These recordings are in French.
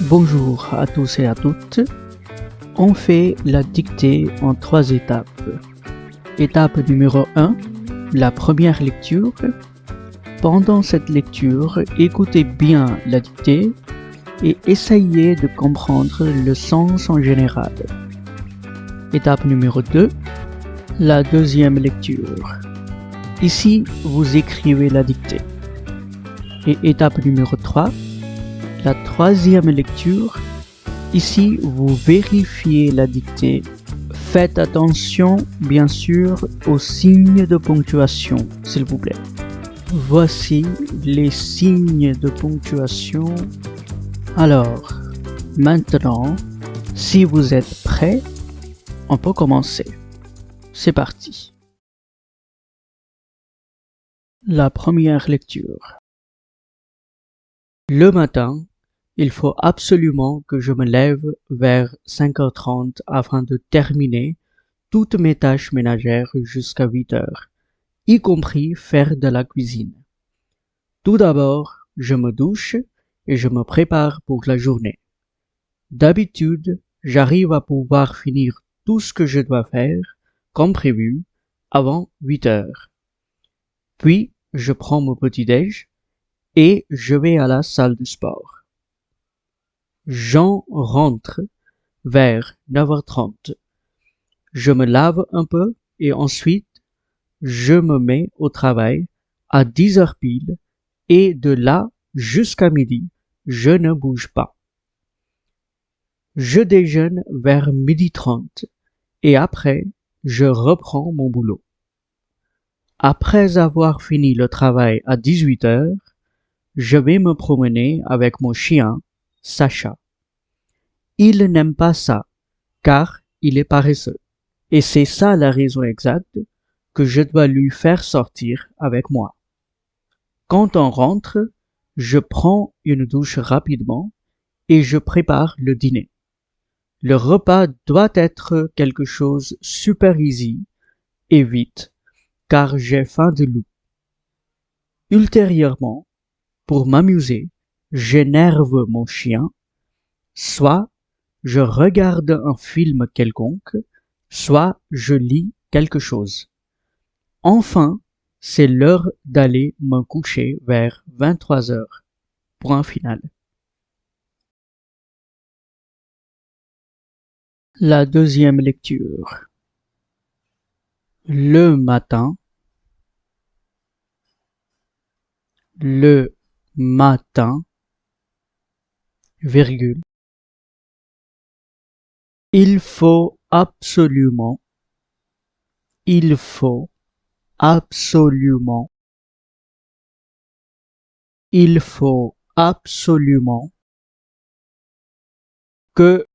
Bonjour à tous et à toutes. On fait la dictée en 3 étapes. Étape numéro 1, la première lecture. Pendant cette lecture, écoutez bien la dictée et essayez de comprendre le sens en général. Étape numéro 2, la deuxième lecture. Ici, vous écrivez la dictée. Et étape numéro 3, la troisième lecture. Ici, vous vérifiez la dictée. Faites attention, bien sûr, aux signes de ponctuation, s'il vous plaît. Voici les signes de ponctuation. Alors, maintenant, si vous êtes prêts, on peut commencer. C'est parti. La première lecture. Le matin, il faut absolument que je me lève vers 5h30 afin de terminer toutes mes tâches ménagères jusqu'à 8h, y compris faire de la cuisine. Tout d'abord, je me douche et je me prépare pour la journée. D'habitude, j'arrive à pouvoir finir tout ce que je dois faire, comme prévu, avant 8h. Puis, je prends mon petit-déj et je vais à la salle de sport. J'en rentre vers 9h30. Je me lave un peu et ensuite je me mets au travail à 10h pile et de là jusqu'à midi, je ne bouge pas. Je déjeune vers 12h30 et après, je reprends mon boulot. Après avoir fini le travail à 18h, je vais me promener avec mon chien, Sacha. Il n'aime pas ça, car il est paresseux. Et c'est ça la raison exacte que je dois lui faire sortir avec moi. Quand on rentre, je prends une douche rapidement et je prépare le dîner. Le repas doit être quelque chose super easy et vite, car j'ai faim de loup. Ultérieurement, pour m'amuser, j'énerve mon chien, soit je regarde un film quelconque, soit je lis quelque chose. Enfin, c'est l'heure d'aller me coucher vers 23h. Point final. La deuxième lecture. Le matin, virgule. Il faut absolument que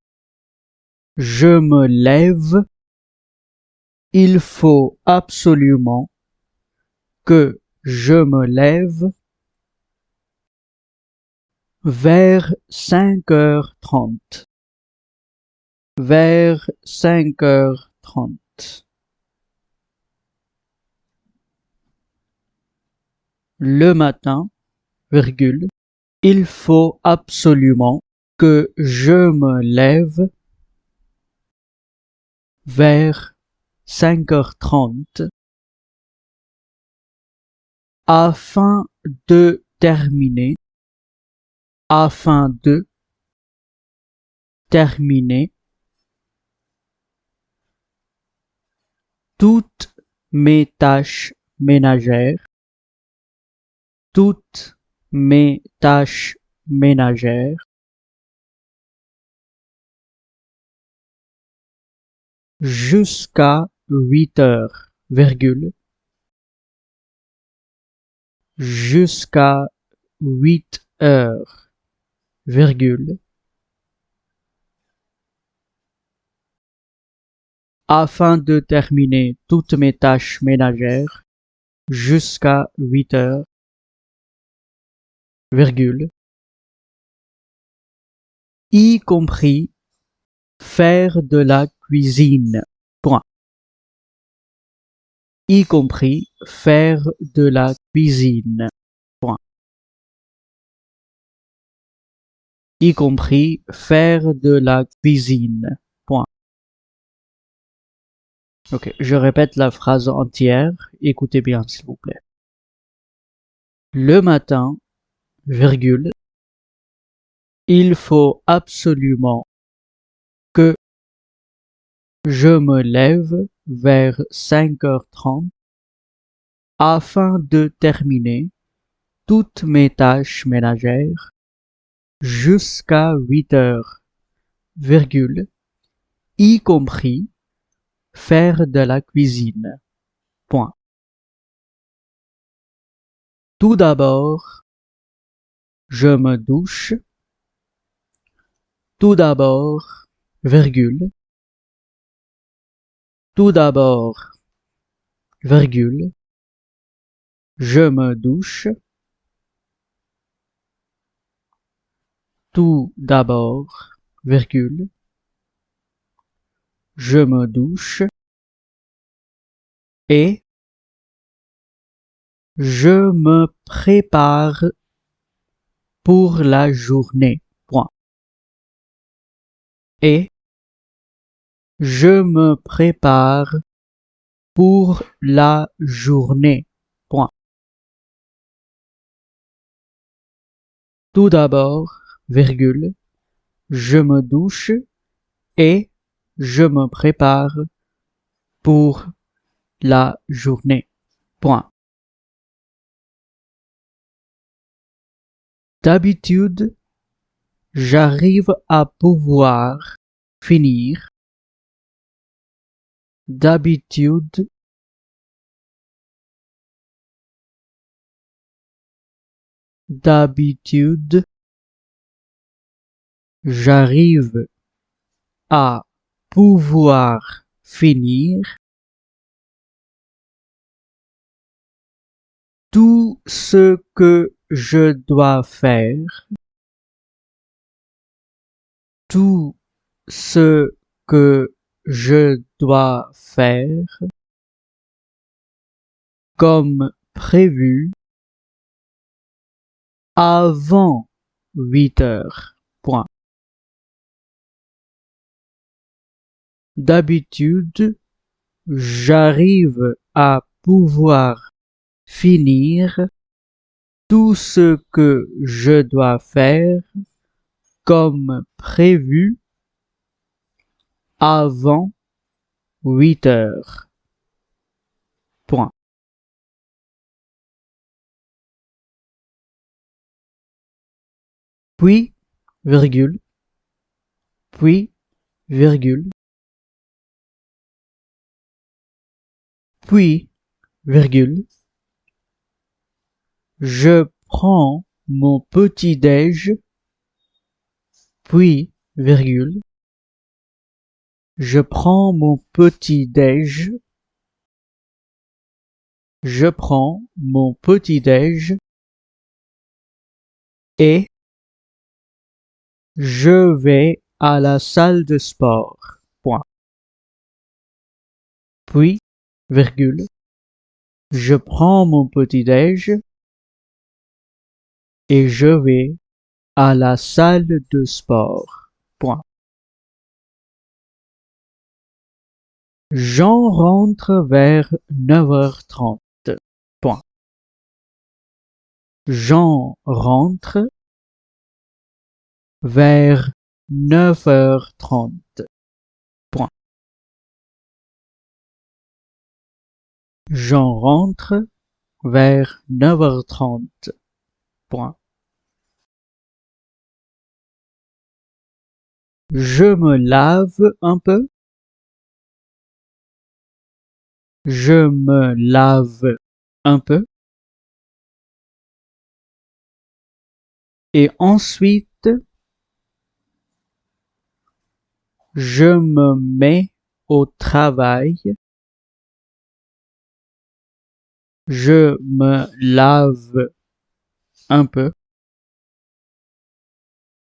je me lève. Il faut absolument que je me lève vers 5h30. Vers 5h30. Le matin, virgule. Il faut absolument que je me lève vers 5h30 afin de terminer toutes mes tâches ménagères jusqu'à 8h, jusqu'à 8h, afin de terminer toutes mes tâches ménagères jusqu'à 8h, y compris faire de la cuisine. Point. Y compris faire de la cuisine. Point. y compris faire de la cuisine. Point. Ok, je répète la phrase entière. Écoutez bien, s'il vous plaît. Le matin, virgule, il faut absolument que je me lève vers 5h30 afin de terminer toutes mes tâches ménagères jusqu'à 8h, virgule, y compris faire de la cuisine. Point. Tout d'abord, je me douche. Tout d'abord, virgule. Tout d'abord, virgule, je me douche. Tout d'abord, virgule, je me douche. Et je me prépare pour la journée. Point. Et je me prépare pour la journée. Point. Tout d'abord, virgule, je me douche et je me prépare pour la journée. Point. D'habitude, j'arrive à pouvoir finir. D'habitude, j'arrive à pouvoir finir tout ce que je dois faire. Tout ce que je dois faire comme prévu avant 8h. Point. D'habitude, j'arrive à pouvoir finir tout ce que je dois faire comme prévu avant 8h. Point. Puis, virgule, puis, virgule, puis, virgule, je prends mon petit-déj, puis, virgule, je prends mon petit-déj, je prends mon petit-déj et je vais à la salle de sport. Point. Puis, virgule, je prends mon petit-déj et je vais à la salle de sport. Point. J'en rentre vers 9h30. Point. J'en rentre vers 9h30. Point. J'en rentre vers 9h30. Point. Je me lave un peu. Je me lave un peu. Et ensuite, je me mets au travail. Je me lave un peu.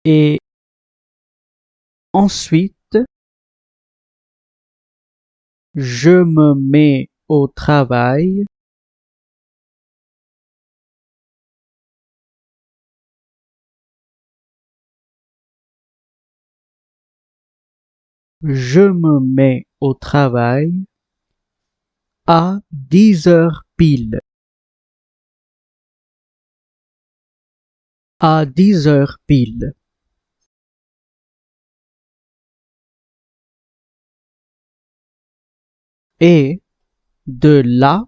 Et ensuite, je me mets au travail. Je me mets au travail à 10 heures pile. À 10 heures pile. Et de là,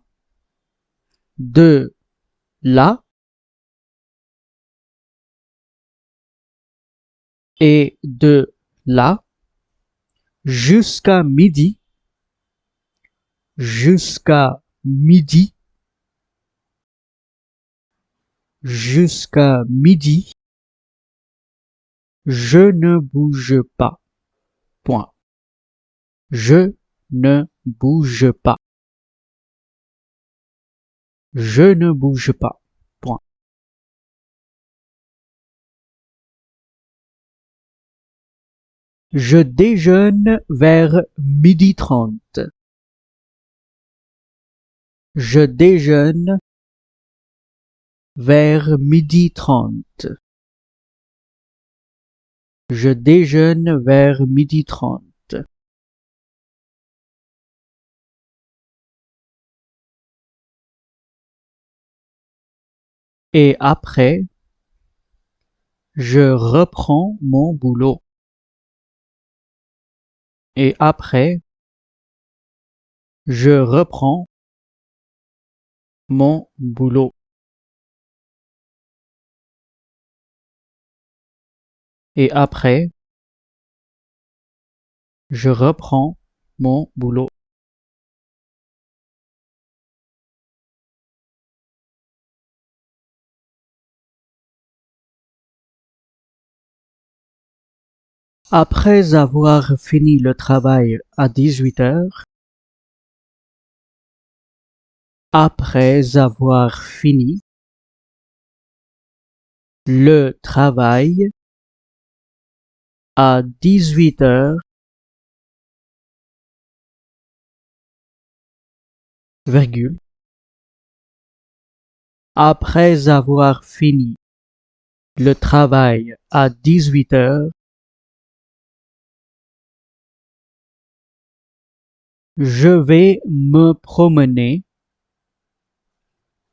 et de là, jusqu'à midi, jusqu'à midi, jusqu'à midi, je ne bouge pas. Point. Je ne bouge pas. Je ne bouge pas. Point. Je déjeune vers 12h30. Je déjeune vers 12h30. Je déjeune vers 12h30. Et après, je reprends mon boulot. Et après, je reprends mon boulot. Et après, je reprends mon boulot. Après avoir fini le travail à 18h, après avoir fini le travail à 18h, virgule, après avoir fini le travail à 18h, je vais me promener,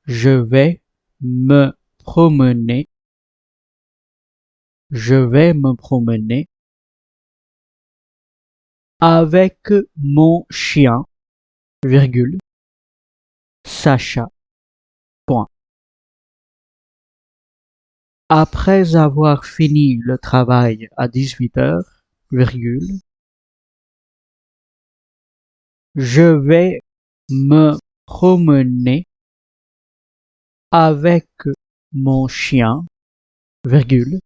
je vais me promener, je vais me promener avec mon chien, virgule, Sacha. Point. Après avoir fini le travail à 18h, virgule, je vais me promener avec mon chien, virgule,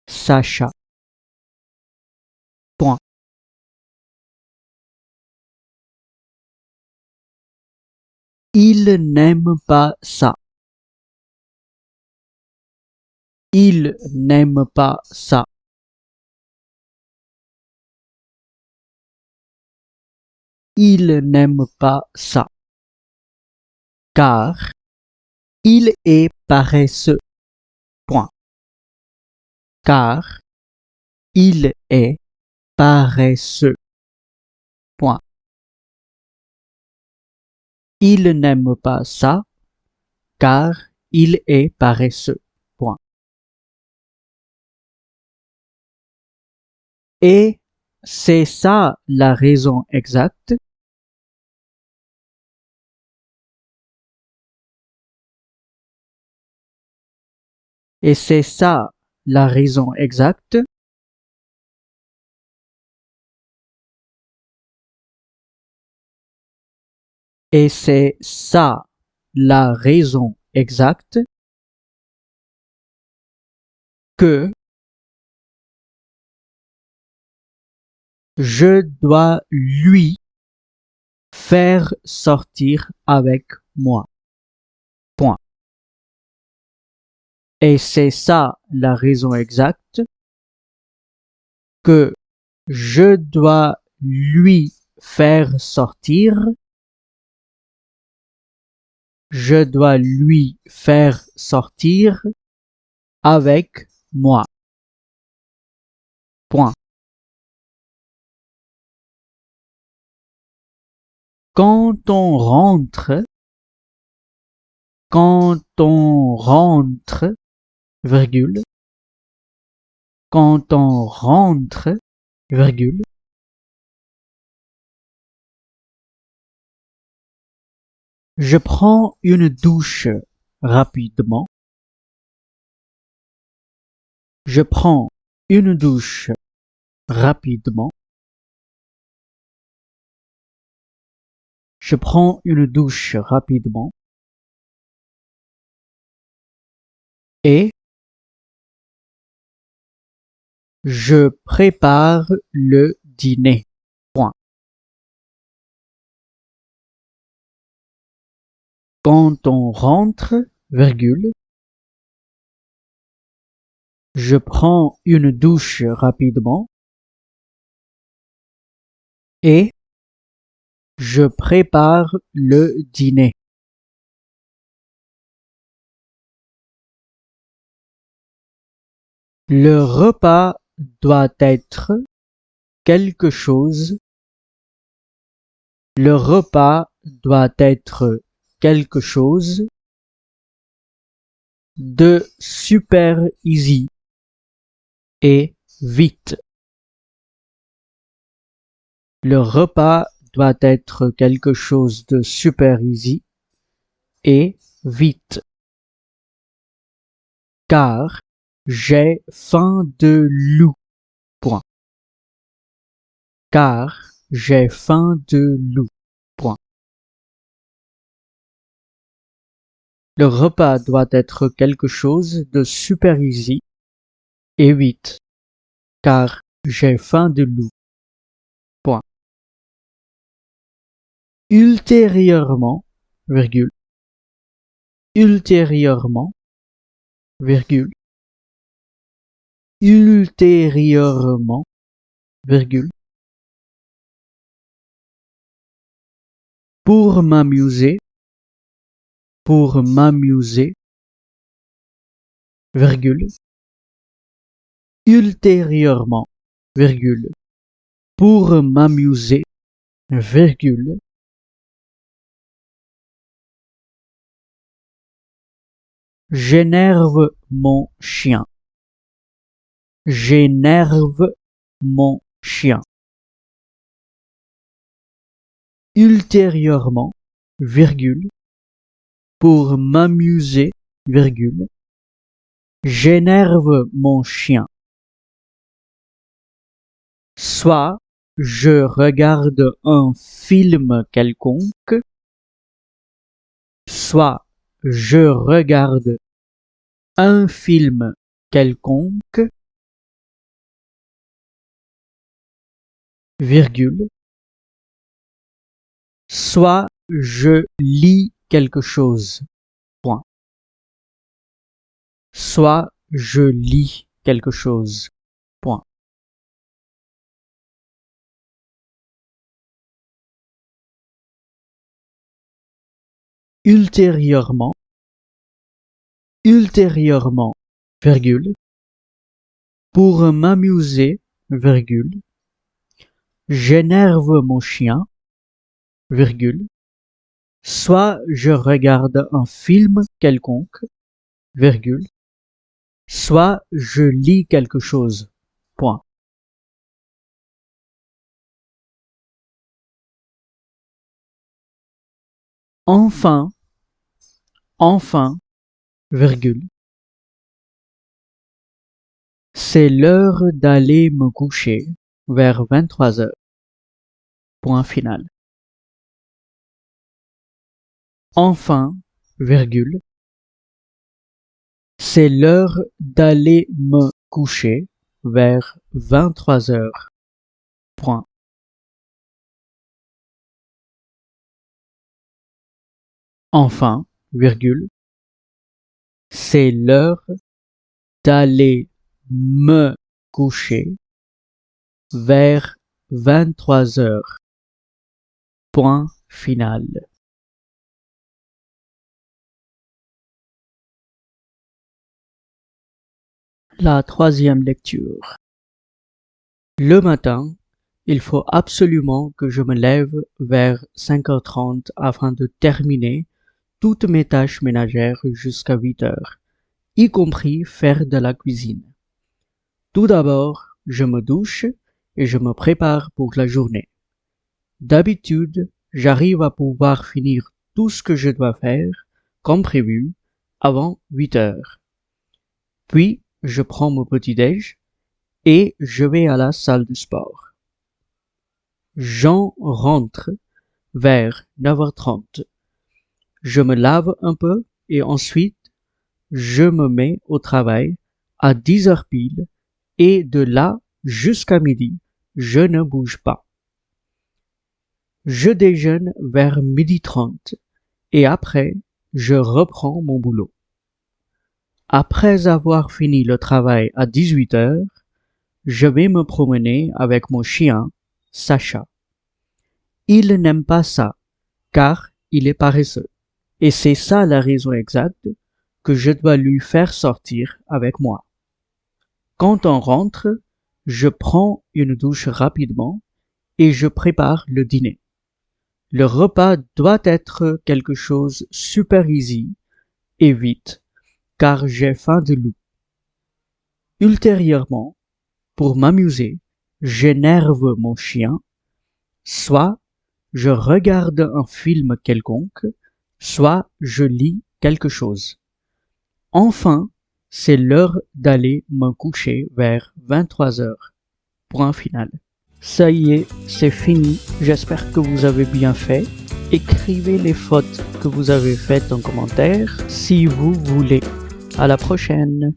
Sacha. Point. Il n'aime pas ça. Il n'aime pas ça. Il n'aime pas ça. Car il est paresseux. Point. Car il est paresseux. Point. Il n'aime pas ça, car il est paresseux. Point. Et c'est ça la raison exacte. Et c'est ça la raison exacte. Et c'est ça la raison exacte que je dois lui faire sortir avec moi. Point. Et c'est ça la raison exacte que je dois lui faire sortir. Je dois lui faire sortir avec moi. Point. Quand on rentre, virgule, quand on rentre, virgule, je prends une douche rapidement. Je prends une douche rapidement. Je prends une douche rapidement. Et je prépare le dîner. Point. Quand on rentre, virgule, je prends une douche rapidement. Et je prépare le dîner. Le repas doit être quelque chose. Le repas doit être quelque chose de super easy et vite. Le repas doit être quelque chose de super easy et vite. Car j'ai faim de loup. Point. Car j'ai faim de loup. Point. Le repas doit être quelque chose de super easy et vite. Car j'ai faim de loup. Point. Ultérieurement, virgule. Ultérieurement, virgule. Ultérieurement, virgule. Pour m'amuser, virgule. Ultérieurement, virgule. Pour m'amuser, virgule. J'énerve mon chien. J'énerve mon chien. Ultérieurement, virgule. Pour m'amuser, virgule. J'énerve mon chien. Soit je regarde un film quelconque, soit je regarde un film quelconque, virgule, soit je lis quelque chose, point. Soit je lis quelque chose, point. Ultérieurement, virgule, pour m'amuser, virgule, j'énerve mon chien, virgule, soit je regarde un film quelconque, virgule, soit je lis quelque chose, point. Enfin, virgule, c'est l'heure d'aller me coucher vers 23 heures. Point final. Enfin, virgule, c'est l'heure d'aller me coucher vers 23 heures. Point. Enfin, virgule, c'est l'heure d'aller me coucher vers 23 heures. Point final. La troisième lecture. Le matin, Il faut absolument que je me lève vers 5h30 afin de terminer toutes mes tâches ménagères jusqu'à 8h, y compris faire de la cuisine. Tout d'abord, je me douche et je me prépare pour la journée. D'habitude, j'arrive à pouvoir finir tout ce que je dois faire, comme prévu, avant 8h. Puis, je prends mon petit-déj et je vais à la salle de sport. J'en rentre vers 9h30. Je me lave un peu et ensuite, je me mets au travail à 10h pile et de là jusqu'à midi, je ne bouge pas. Je déjeune vers 12h30 et après, je reprends mon boulot. Après avoir fini le travail à 18h, je vais me promener avec mon chien, Sacha. Il n'aime pas ça, car il est paresseux. Et c'est ça la raison exacte que je dois lui faire sortir avec moi. Quand on rentre, je prends une douche rapidement et je prépare le dîner. Le repas doit être quelque chose super easy et vite, car j'ai faim de loup. Ultérieurement, pour m'amuser, j'énerve mon chien, soit je regarde un film quelconque, soit je lis quelque chose. Enfin, c'est l'heure d'aller me coucher vers 23h. Point final. Ça y est, c'est fini. J'espère que vous avez bien fait. Écrivez les fautes que vous avez faites en commentaire si vous voulez. À la prochaine.